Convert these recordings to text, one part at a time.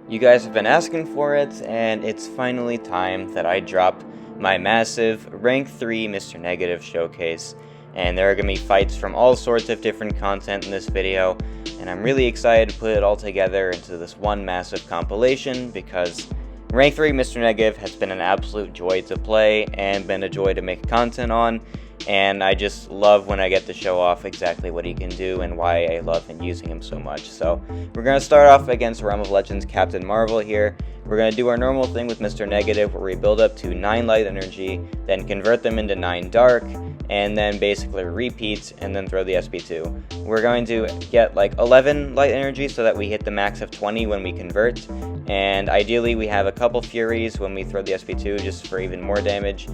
You guys have been asking for it, and it's finally time that I drop my massive Rank 3 Mr. Negative showcase. And there are going to be fights from all sorts of different content in this video, and I'm really excited to put it all together into this one massive compilation because Rank 3 Mr. Negative has been an absolute joy to play and been a joy to make content on, and I just love when I get to show off exactly what he can do and why I love using him so much. So we're going to start off against Realm of Legends Captain Marvel here. We're going to do our normal thing with Mr. Negative where we build up to 9 light energy, then convert them into 9 dark, and then basically repeat and then throw the SP2. We're going to get like 11 light energy so that we hit the max of 20 when we convert, and ideally we have a couple Furies when we throw the SP2 just for even more damage.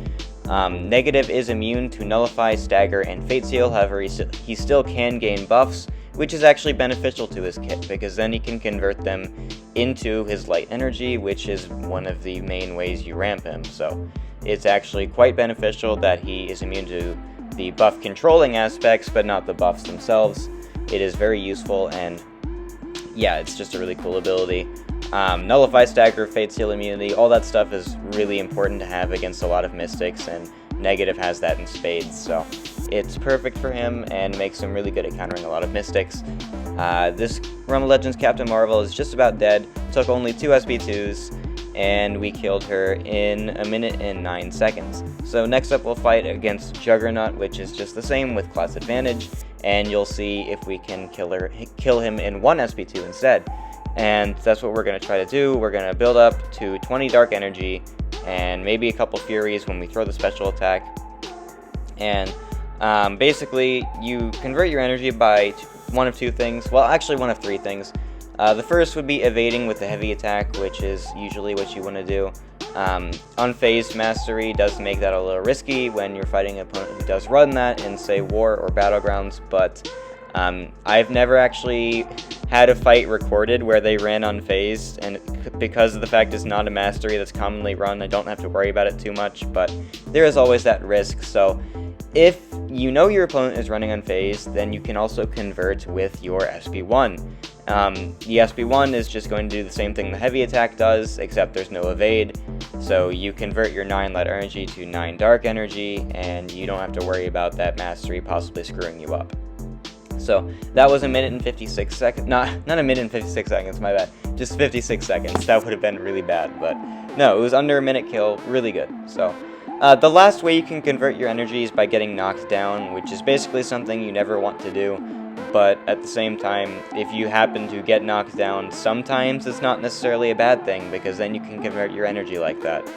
Negative is immune to Nullify, Stagger, and Fate Seal, however he still can gain buffs, which is actually beneficial to his kit because then he can convert them into his light energy, which is one of the main ways you ramp him. So it's actually quite beneficial that he is immune to the buff controlling aspects but not the buffs themselves. It is very useful, and yeah, it's just a really cool ability. Nullify, Stagger, Fate Seal immunity, all that stuff is really important to have against a lot of Mystics, and Negative has that in spades, so it's perfect for him and makes him really good at countering a lot of Mystics. This Realm of Legends Captain Marvel is just about dead, took only 2 SP2s, and we killed her in 1 minute and 9 seconds. So next up we'll fight against Juggernaut, which is just the same with class advantage, and you'll see if we can kill him in 1 SP2 instead. And that's what we're going to try to do. We're going to build up to 20 dark energy and maybe a couple Furies when we throw the special attack. And basically you convert your energy by one of 2 things. Well, actually one of 3 things. The first would be evading with the heavy attack, which is usually what you want to do. Unfazed Mastery does make that a little risky when you're fighting an opponent who does run that in, say, War or Battlegrounds, but I've never actually had a fight recorded where they ran unfazed, and because of the fact it's not a mastery that's commonly run, I don't have to worry about it too much, but there is always that risk. So if you know your opponent is running unfazed, then you can also convert with your SP1. The SP1 is just going to do the same thing the heavy attack does, except there's no evade, so you convert your 9 light energy to 9 dark energy, and you don't have to worry about that mastery possibly screwing you up. So that was 1 minute and 56 seconds, not 1 minute and 56 seconds, my bad, just 56 seconds. That would have been really bad, but no, it was under 1 minute kill, really good. So the last way you can convert your energy is by getting knocked down, which is basically something you never want to do, but at the same time, if you happen to get knocked down, sometimes it's not necessarily a bad thing because then you can convert your energy like that.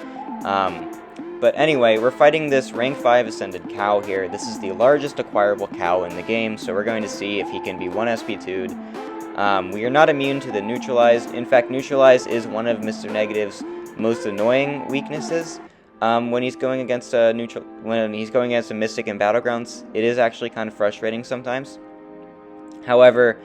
But anyway, we're fighting this rank 5 Ascended Cow here. This is the largest acquirable cow in the game, so we're going to see if he can be 1 SP2'd. We are not immune to the Neutralize. In fact, Neutralize is one of Mr. Negative's most annoying weaknesses. When he's going against a Mystic in Battlegrounds, it is actually kind of frustrating sometimes. However,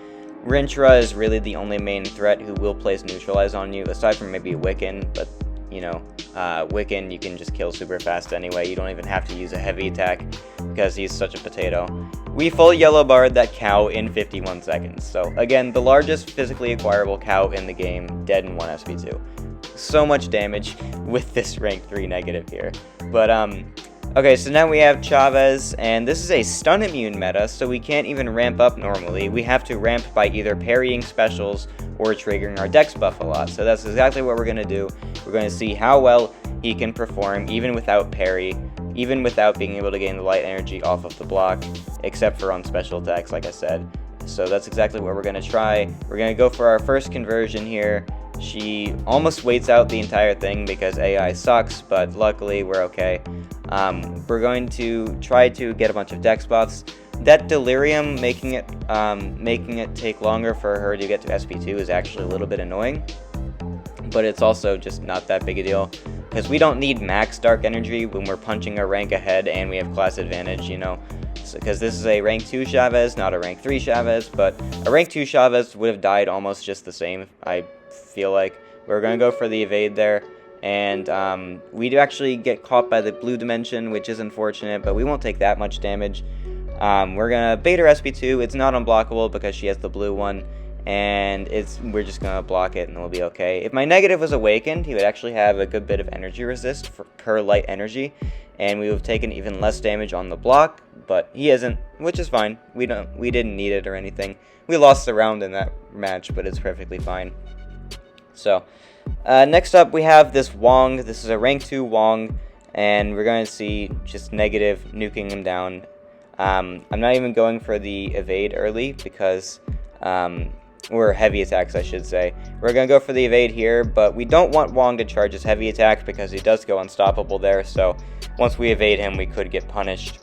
Rintrah is really the only main threat who will place Neutralize on you, aside from maybe Wiccan, but you know, Wiccan you can just kill super fast anyway. You don't even have to use a heavy attack because he's such a potato. We full yellow barred that cow in 51 seconds. So again, the largest physically acquirable cow in the game, dead in 1 SP2. So much damage with this rank 3 negative here. But okay, so now we have Chavez, and this is a stun immune meta, so we can't even ramp up normally. We have to ramp by either parrying specials or triggering our dex buff a lot. So that's exactly what we're going to do. We're going to see how well he can perform even without parry, even without being able to gain the light energy off of the block, except for on special attacks, like I said. So that's exactly what we're going to try. We're going to go for our first conversion here. She almost waits out the entire thing because AI sucks, but luckily we're okay. We're going to try to get a bunch of dex buffs. That Delirium making it take longer for her to get to SP2 is actually a little bit annoying, but it's also just not that big a deal because we don't need max dark energy when we're punching a rank ahead and we have class advantage, you know, because this is a rank 2 Chavez, not a rank 3 Chavez, but a rank 2 Chavez would have died almost just the same, I feel like. We're going to go for the evade there, and we do actually get caught by the blue dimension, which is unfortunate, but we won't take that much damage. We're going to bait her SP2. It's not unblockable because she has the blue one, and we're just gonna block it and we'll be okay. If my negative was awakened, he would actually have a good bit of energy resist per light energy, and we would have taken even less damage on the block, but he isn't, which is fine. We didn't need it or anything. We lost the round in that match, but it's perfectly fine. So next up we have this Wong. This is a rank 2 Wong, and we're going to see just negative nuking him down. I'm not even going for the evade early because or heavy attacks, I should say. We're going to go for the evade here, but we don't want Wong to charge his heavy attack because he does go unstoppable there, so once we evade him, we could get punished.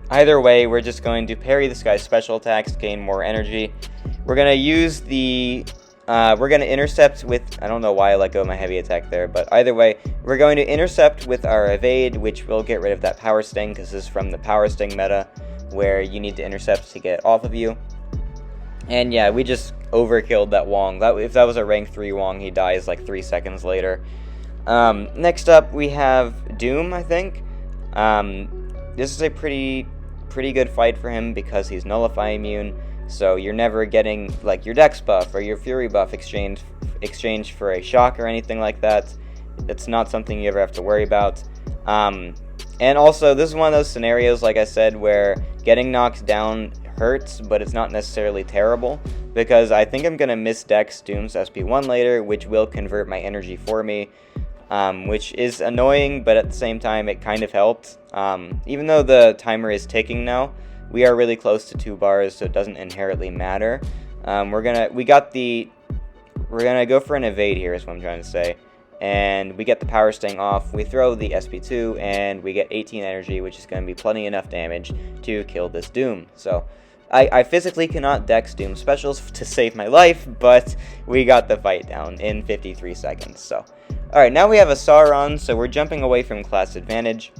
Either way, we're just going to parry this guy's special attacks, gain more energy. We're going to use the... we're going to intercept with... I don't know why I let go of my heavy attack there, but either way, we're going to intercept with our evade, which will get rid of that power sting, because this is from the power sting meta, where you need to intercept to get off of you. And yeah, we just overkilled that Wong. If that was a rank 3 Wong, he dies like 3 seconds later. Next up, we have Doom, I think. This is a pretty good fight for him because he's Nullify immune, so you're never getting like your Dex buff or your Fury buff exchanged for a shock or anything like that. It's not something you ever have to worry about. And also, this is one of those scenarios, like I said, where getting knocked down hurts, but it's not necessarily terrible, because I think I'm going to miss Dex Doom's SP1 later, which will convert my energy for me, which is annoying, but at the same time, it kind of helped. Even though the timer is ticking now, we are really close to 2 bars, so it doesn't inherently matter. We're gonna go for an evade here, is what I'm trying to say. And we get the power sting off, we throw the SP2, and we get 18 energy, which is going to be plenty enough damage to kill this Doom. So, I physically cannot Dex Doom specials to save my life, but we got the fight down in 53 seconds. So, alright, now we have a Sauron, so we're jumping away from class advantage,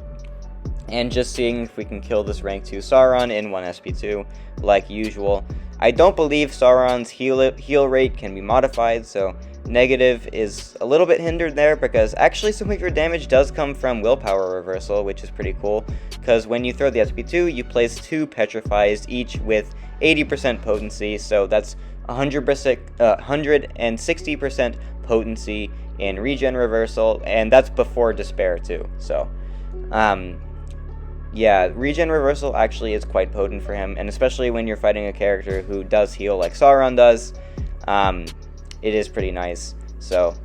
and just seeing if we can kill this rank 2 Sauron in 1 SP2, like usual. I don't believe Sauron's heal rate can be modified, so negative is a little bit hindered there, because actually some of your damage does come from willpower reversal, which is pretty cool, because when you throw the SP2, you place 2 petrifies, each with 80% potency, so that's 160% potency in regen reversal, and that's before despair too. So yeah, regen reversal actually is quite potent for him, and especially when you're fighting a character who does heal like Sauron does, it is pretty nice. So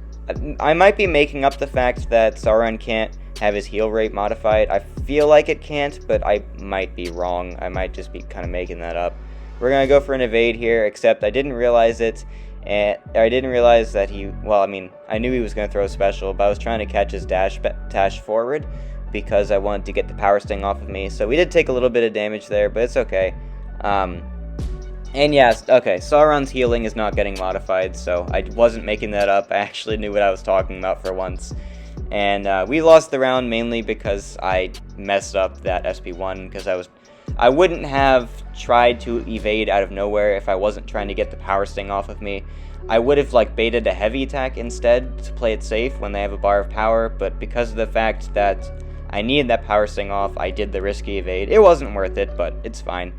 I might be making up the fact that Sauron can't have his heal rate modified. I feel like it can't, but I might be wrong. I might just be kind of making that up. We're going to go for an evade here, except I didn't realize it. And I didn't realize that well, I mean, I knew he was going to throw a special, but I was trying to catch his dash forward because I wanted to get the power sting off of me. So we did take a little bit of damage there, but it's okay. And yes, okay, Sauron's healing is not getting modified, so I wasn't making that up. I actually knew what I was talking about for once. And we lost the round mainly because I messed up that SP1, because I wouldn't have tried to evade out of nowhere if I wasn't trying to get the power sting off of me. I would have like baited a heavy attack instead to play it safe when they have a bar of power, but because of the fact that I needed that power sting off, I did the risky evade. It wasn't worth it, but it's fine.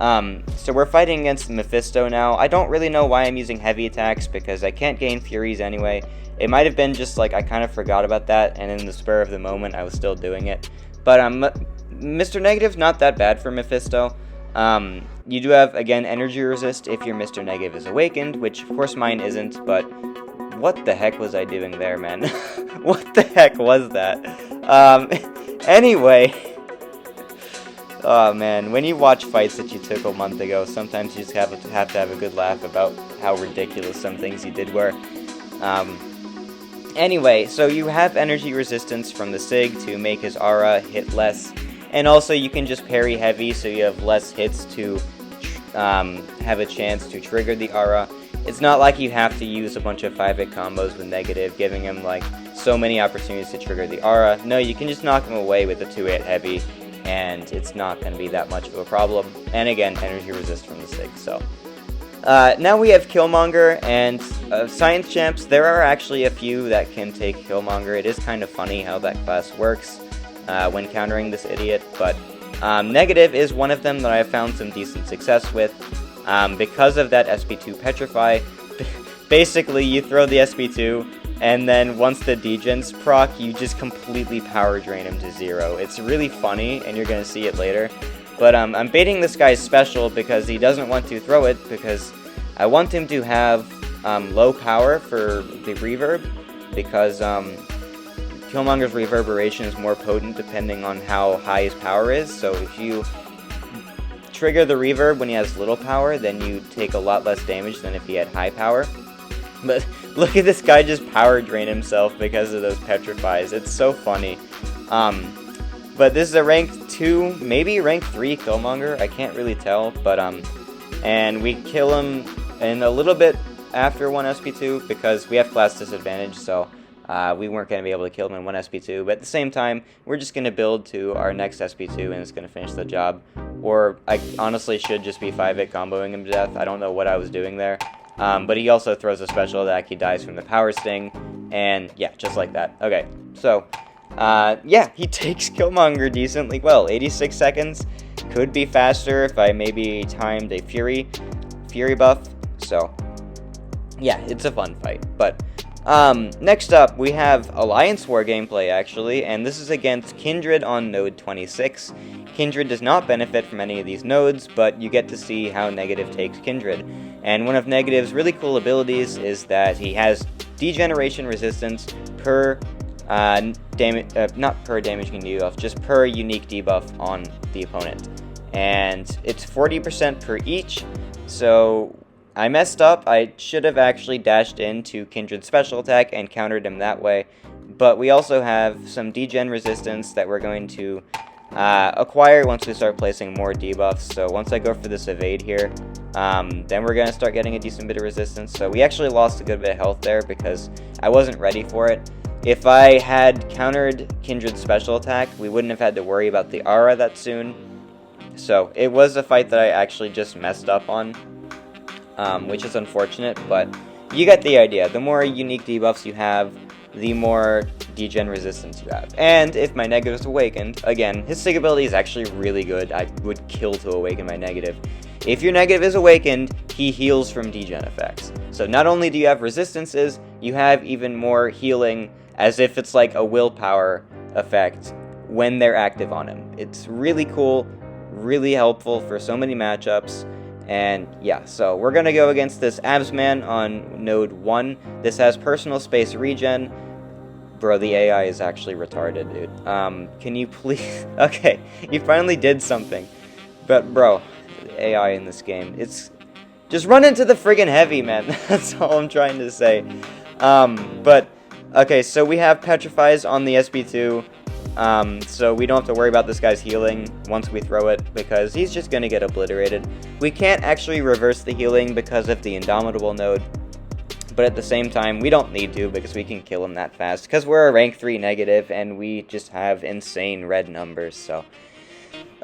So we're fighting against Mephisto now. I don't really know why I'm using heavy attacks, because I can't gain Furies anyway. It might have been just like I kind of forgot about that, and in the spur of the moment I was still doing it. But Mr. Negative's not that bad for Mephisto. You do have, again, energy resist if your Mr. Negative is awakened, which of course mine isn't, but what the heck was I doing there, man? What the heck was that? Anyway... Oh man, when you watch fights that you took a month ago, sometimes you just have to have a good laugh about how ridiculous some things you did were. Anyway, so you have energy resistance from the Sig to make his aura hit less, and also you can just parry heavy so you have less hits to have a chance to trigger the aura. It's not like you have to use a bunch of 5-hit combos with negative, giving him like so many opportunities to trigger the aura. No, you can just knock him away with a 2-hit heavy, and it's not going to be that much of a problem. And again, energy resist from the Sig. So now we have Killmonger, and Science Champs, there are actually a few that can take Killmonger. It is kind of funny how that class works when countering this idiot, but Negative is one of them that I have found some decent success with. Because of that SP2 Petrify, basically you throw the SP2, and then once the degens proc, you just completely power drain him to 0. It's really funny, and you're going to see it later. But I'm baiting this guy's special because he doesn't want to throw it, because I want him to have low power for the reverb, because Killmonger's reverberation is more potent depending on how high his power is. So if you trigger the reverb when he has little power, then you take a lot less damage than if he had high power. But look at this guy just power drain himself because of those petrifies. It's so funny. But this is a rank 2, maybe rank 3 Killmonger. I can't really tell. But and we kill him in a little bit after 1 SP2 because we have class disadvantage. So we weren't going to be able to kill him in 1 SP2. But at the same time, we're just going to build to our next SP2 and it's going to finish the job. Or I honestly should just be 5-hit comboing him to death. I don't know what I was doing there. But he also throws a special attack. He dies from the power sting. And yeah, just like that. Okay, so yeah, he takes Killmonger decently well. 86 seconds. Could be faster if I maybe timed a Fury buff. So yeah, it's a fun fight. But next up, we have Alliance War gameplay, actually, and this is against Kindred on node 26. Kindred does not benefit from any of these nodes, but you get to see how Negative takes Kindred. And one of Negative's really cool abilities is that he has degeneration resistance per not per damaging debuff, just per unique debuff on the opponent. And it's 40% per each, so I messed up. I should have actually dashed into Kindred's special attack and countered him that way. But we also have some degen resistance that we're going to acquire once we start placing more debuffs. So once I go for this evade here, then we're going to start getting a decent bit of resistance. So we actually lost a good bit of health there because I wasn't ready for it. If I had countered Kindred's special attack, we wouldn't have had to worry about the aura that soon. So it was a fight that I actually just messed up on. Which is unfortunate, but you get the idea. The more unique debuffs you have, the more degen resistance you have. And if my negative is awakened, again, his sig ability is actually really good. I would kill to awaken my negative. If your negative is awakened, he heals from degen effects. So not only do you have resistances, you have even more healing, as if it's like a willpower effect when they're active on him. It's really cool, really helpful for so many matchups. And yeah, so we're going to go against this Absman on node 1. This has personal space regen. Bro, the AI is actually retarded, dude. Can you please... Okay, you finally did something. But bro, the AI in this game, it's... Just run into the friggin' heavy, man. That's all I'm trying to say. But, okay, so we have Petrifies on the SB2. So we don't have to worry about this guy's healing once we throw it, because he's just going to get obliterated. We can't actually reverse the healing because of the Indomitable node, but at the same time, we don't need to because we can kill him that fast, because we're a rank 3 negative, and we just have insane red numbers, so...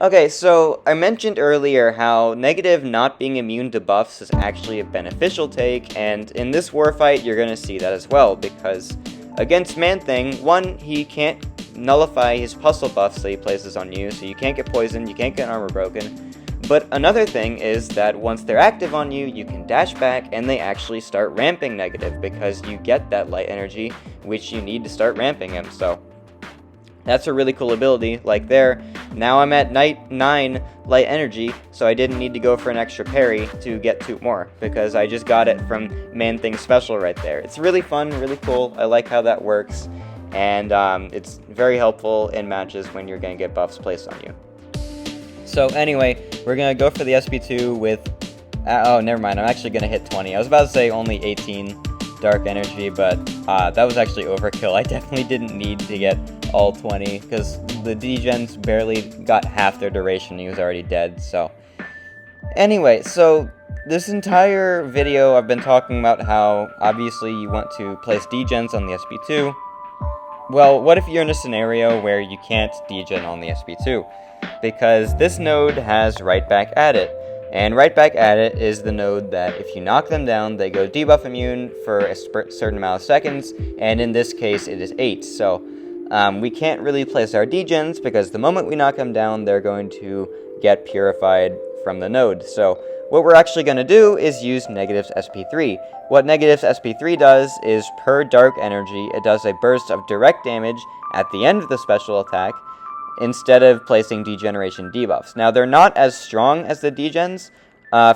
Okay, so I mentioned earlier how negative not being immune to buffs is actually a beneficial take, and in this war fight, you're going to see that as well, because against Man-Thing, one, he can't nullify his puzzle buffs that he places on you, so you can't get poisoned, you can't get armor broken. But another thing is that once they're active on you, you can dash back and they actually start ramping negative, because you get that light energy, which you need to start ramping him, so that's a really cool ability. Like there, now I'm at night 9 light energy, so I didn't need to go for an extra parry to get 2 more, because I just got it from Man-Thing's special right there. It's really fun, really cool, I like how that works. And it's very helpful in matches when you're going to get buffs placed on you. So anyway, we're going to go for the SB2 with... oh, never mind, I'm actually going to hit 20. I was about to say only 18 dark energy, but that was actually overkill. I definitely didn't need to get all 20, because the degens barely got half their duration. He was already dead, so... Anyway, so this entire video I've been talking about how obviously you want to place degens on the SB2. Well, what if you're in a scenario where you can't degen on the SB2? Because this node has Right Back At It. And Right Back At It is the node that if you knock them down, they go debuff immune for a certain amount of seconds, and in this case it is 8. So we can't really place our degens, because the moment we knock them down, they're going to get purified from the node. So what we're actually going to do is use Negative's SP3. What Negative's SP3 does is, per dark energy, it does a burst of direct damage at the end of the special attack, instead of placing degeneration debuffs. Now, they're not as strong as the degens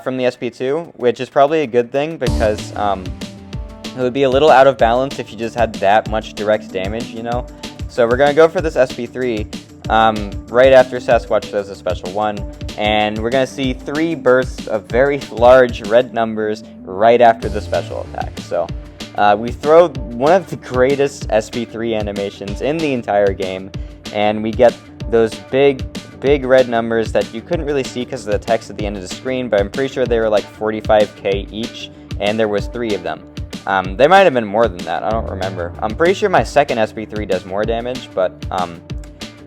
from the SP2, which is probably a good thing, because it would be a little out of balance if you just had that much direct damage, you know? So we're going to go for this SP3 right after Sasquatch does a special one, and we're going to see 3 bursts of very large red numbers right after the special attack. So we throw one of the greatest SP3 animations in the entire game, and we get those big red numbers that you couldn't really see because of the text at the end of the screen, but I'm pretty sure they were like 45k each, and there was 3 of them. They might have been more than that, I don't remember. I'm pretty sure my second SP3 does more damage, but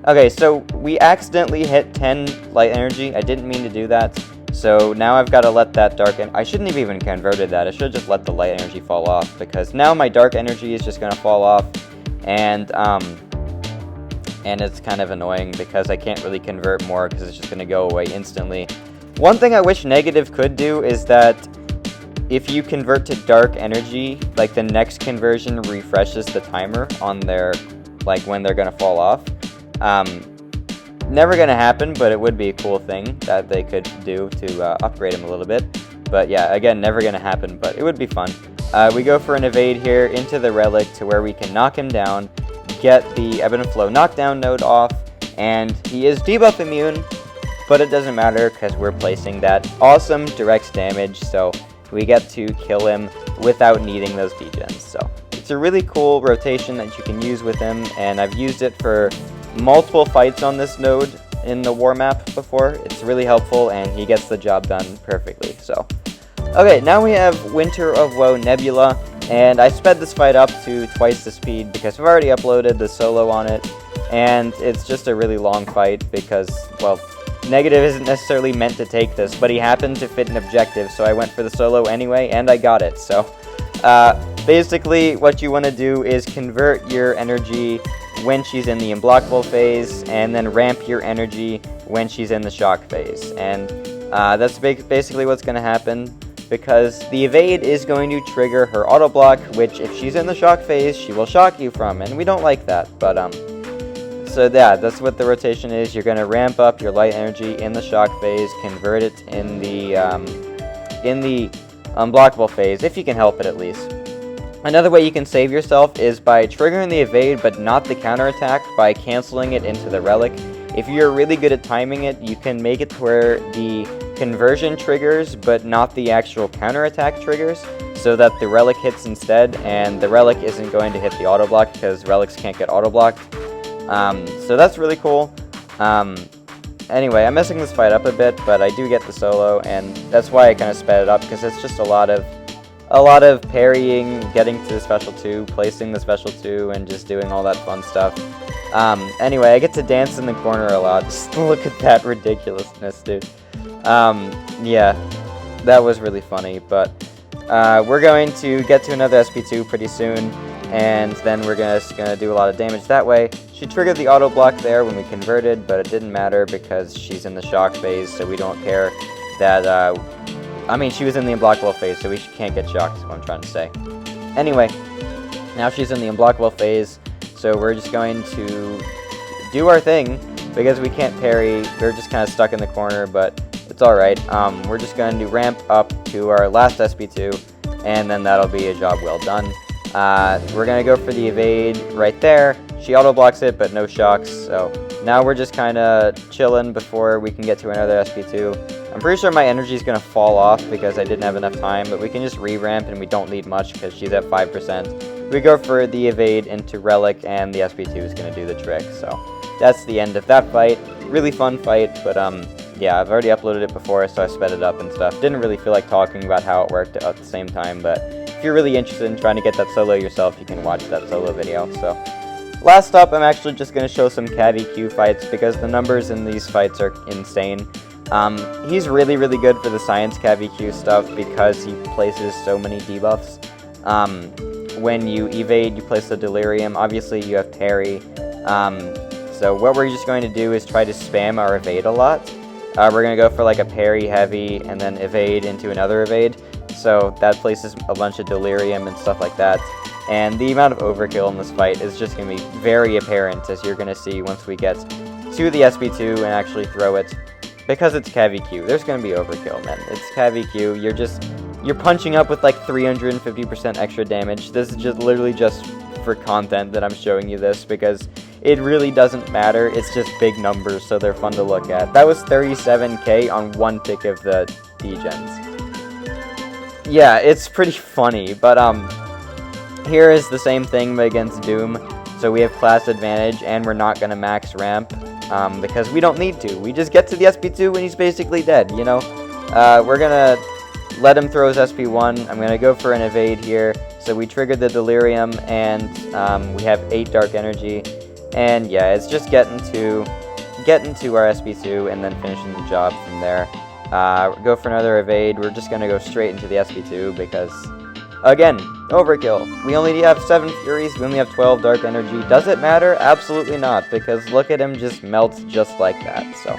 okay, so we accidentally hit 10 light energy. I didn't mean to do that, so now I've got to let that dark I shouldn't have even converted that. I should have just let the light energy fall off, because now my dark energy is just going to fall off, and it's kind of annoying because I can't really convert more because it's just going to go away instantly. One thing I wish Negative could do is that if you convert to dark energy, like, the next conversion refreshes the timer on their, like, when they're going to fall off. Never going to happen, but it would be a cool thing that they could do to upgrade him a little bit. But yeah, again, never going to happen, but it would be fun. We go for an evade here into the relic to where we can knock him down, get the Ebb and Flow knockdown node off, and he is debuff immune, but it doesn't matter because we're placing that awesome direct damage, so we get to kill him without needing those degens. So it's a really cool rotation that you can use with him, and I've used it for multiple fights on this node in the war map before. It's really helpful, and he gets the job done perfectly. So okay, now we have Winter of Woe Nebula, and I sped this fight up to twice the speed because I've already uploaded the solo on it, and it's just a really long fight because, well, Negative isn't necessarily meant to take this, but he happened to fit an objective, so I went for the solo anyway, and I got it. So basically what you want to do is convert your energy when she's in the unblockable phase, and then ramp your energy when she's in the shock phase. And that's basically what's going to happen, because the evade is going to trigger her auto block, which if she's in the shock phase, she will shock you from, and we don't like that. But so yeah, that's what the rotation is. You're going to ramp up your light energy in the shock phase, convert it in the unblockable phase, if you can help it at least. Another way you can save yourself is by triggering the evade but not the counterattack by canceling it into the relic. If you're really good at timing it, you can make it to where the conversion triggers but not the actual counterattack triggers, so that the relic hits instead, and the relic isn't going to hit the auto block because relics can't get auto blocked. So that's really cool. Anyway, I'm messing this fight up a bit, but I do get the solo, and that's why I kind of sped it up, because it's just a lot of parrying, getting to the special 2, placing the special 2, and just doing all that fun stuff. Anyway, I get to dance in the corner a lot. Just look at that ridiculousness, dude. Yeah, that was really funny, but we're going to get to another SP2 pretty soon, and then we're just gonna do a lot of damage that way. She triggered the auto block there when we converted, but it didn't matter because she's in the shock phase, so we don't care that, I mean, she was in the unblockable phase, so we can't get shocked, is what I'm trying to say. Anyway, now she's in the unblockable phase, so we're just going to do our thing, because we can't parry. We're just kind of stuck in the corner, but it's alright. We're just going to ramp up to our last SP2, and then that'll be a job well done. We're going to go for the evade right there. She auto-blocks it, but no shocks, so now we're just kind of chilling before we can get to another SP2. I'm pretty sure my energy is going to fall off because I didn't have enough time, but we can just re-ramp and we don't need much because she's at 5%. We go for the evade into Relic, and the SP2 is going to do the trick, so that's the end of that fight. Really fun fight, but yeah, I've already uploaded it before, so I sped it up and stuff. Didn't really feel like talking about how it worked at the same time, but if you're really interested in trying to get that solo yourself, you can watch that solo video. So last up, I'm actually just going to show some Cavi Q fights because the numbers in these fights are insane. He's really, really good for the Science Cavi Q stuff because he places so many debuffs. When you evade, you place the Delirium. Obviously, you have parry. So what we're just going to do is try to spam our evade a lot. we're going to go for like a parry heavy and then evade into another evade. So that places a bunch of delirium and stuff like that. And the amount of overkill in this fight is just going to be very apparent, as you're going to see once we get to the SP2 and actually throw it. Because it's CAV-EQ, there's going to be overkill, man. It's CAV-EQ, you're punching up with like 350% extra damage. This is just literally just for content that I'm showing you this, because it really doesn't matter. It's just big numbers, so they're fun to look at. That was 37k on one pick of the degens. Yeah, it's pretty funny, but here is the same thing but against Doom. So we have class advantage, and we're not going to max ramp, because we don't need to. We just get to the SP2 and he's basically dead, you know? We're going to let him throw his SP1. I'm going to go for an evade here. So we triggered the delirium, and we have 8 dark energy. And yeah, it's just getting to our SP2 and then finishing the job from there. Go for another evade. We're just going to go straight into the SP2 because, again, overkill. We only have 7 Furies, we only have 12 Dark Energy. Does it matter? Absolutely not, because look at him just melt just like that. So,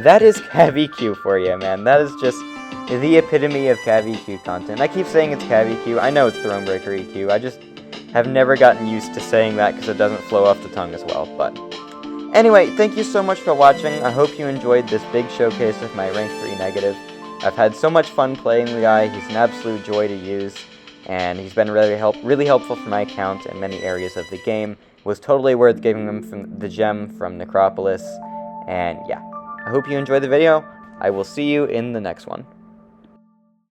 that is CAV-EQ for you, man. That is just the epitome of CAV-EQ content. I keep saying it's CAV-EQ. I know it's Thronebreaker EQ. I just have never gotten used to saying that because it doesn't flow off the tongue as well, but... Anyway, thank you so much for watching. I hope you enjoyed this big showcase of my rank 3 negative. I've had so much fun playing the guy. He's an absolute joy to use, and he's been really helpful for my account in many areas of the game. Was totally worth giving him the gem from Necropolis. And yeah, I hope you enjoyed the video. I will see you in the next one.